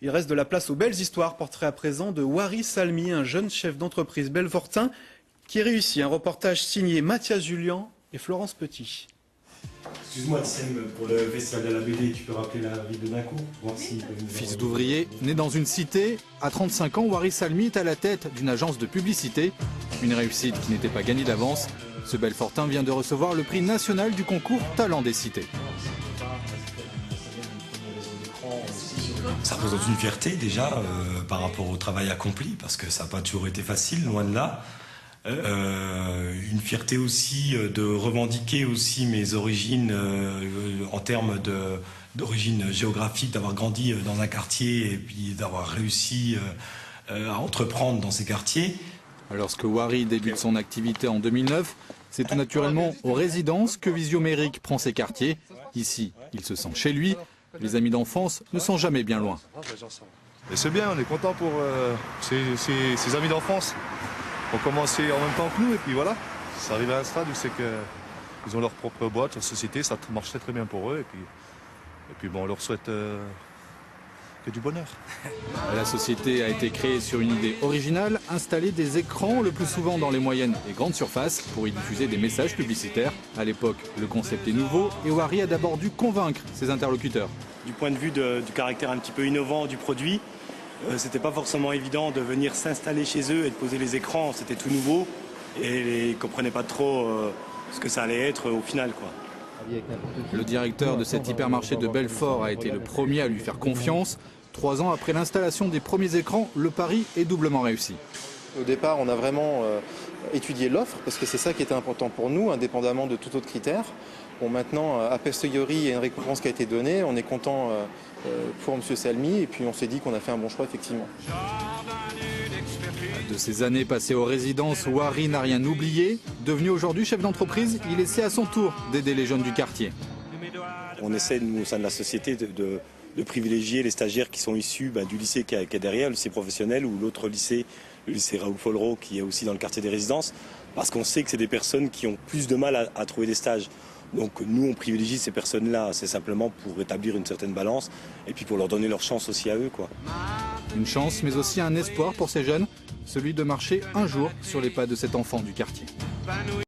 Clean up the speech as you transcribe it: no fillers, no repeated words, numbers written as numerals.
Il reste de la place aux belles histoires. Portrait à présent de Wari Salmi, un jeune chef d'entreprise belfortain qui réussit. Un reportage signé Mathias Julien et Florence Petit. Excuse-moi, Sam, pour le festival de la BD, tu peux rappeler la ville de Naco? Fils d'ouvrier, né dans une cité, à 35 ans, Wari Salmi est à la tête d'une agence de publicité. Une réussite qui n'était pas gagnée d'avance. Ce Belfortin vient de recevoir le prix national du concours Talent des cités. Ça représente une fierté déjà par rapport au travail accompli, parce que ça n'a pas toujours été facile, loin de là. Une fierté aussi de revendiquer aussi mes origines en termes d'origine géographique, d'avoir grandi dans un quartier et puis d'avoir réussi à entreprendre dans ces quartiers. Lorsque Wari débute son activité en 2009, c'est tout naturellement aux résidences que Visiomérique prend ses quartiers. Ici, il se sent chez lui. Les amis d'enfance ne sont jamais bien loin. Et c'est bien, on est content pour ses amis d'enfance. On commençait en même temps que nous et puis voilà, ça arrive à un stade où c'est qu'ils ont leur propre boîte, leur société, ça marche très très bien pour eux et puis bon, on leur souhaite que du bonheur. La société a été créée sur une idée originale, installer des écrans le plus souvent dans les moyennes et grandes surfaces pour y diffuser des messages publicitaires. À l'époque, le concept est nouveau et Wari a d'abord dû convaincre ses interlocuteurs. Du point de vue du caractère un petit peu innovant du produit, c'était pas forcément évident de venir s'installer chez eux et de poser les écrans, c'était tout nouveau et ils comprenaient pas trop ce que ça allait être au final, quoi. Le directeur de cet hypermarché de Belfort a été le premier à lui faire confiance. 3 ans après l'installation des premiers écrans, le pari est doublement réussi. Au départ, on a vraiment étudié l'offre, parce que c'est ça qui était important pour nous, indépendamment de tout autre critère. Bon, maintenant, a posteriori, il y a une récompense qui a été donnée. On est content pour M. Salmi, et puis on s'est dit qu'on a fait un bon choix, effectivement. De ces années passées aux résidences, Wari n'a rien oublié. Devenu aujourd'hui chef d'entreprise, il essaie à son tour d'aider les jeunes du quartier. On essaie, nous, au sein de la société, de privilégier les stagiaires qui sont issus du lycée qui est derrière, le lycée professionnel, ou l'autre lycée, le lycée Raoul Follereau, qui est aussi dans le quartier des résidences, parce qu'on sait que c'est des personnes qui ont plus de mal à trouver des stages. Donc nous, on privilégie ces personnes-là, c'est simplement pour rétablir une certaine balance et puis pour leur donner leur chance aussi à eux, quoi. Une chance, mais aussi un espoir pour ces jeunes, celui de marcher un jour sur les pas de cet enfant du quartier.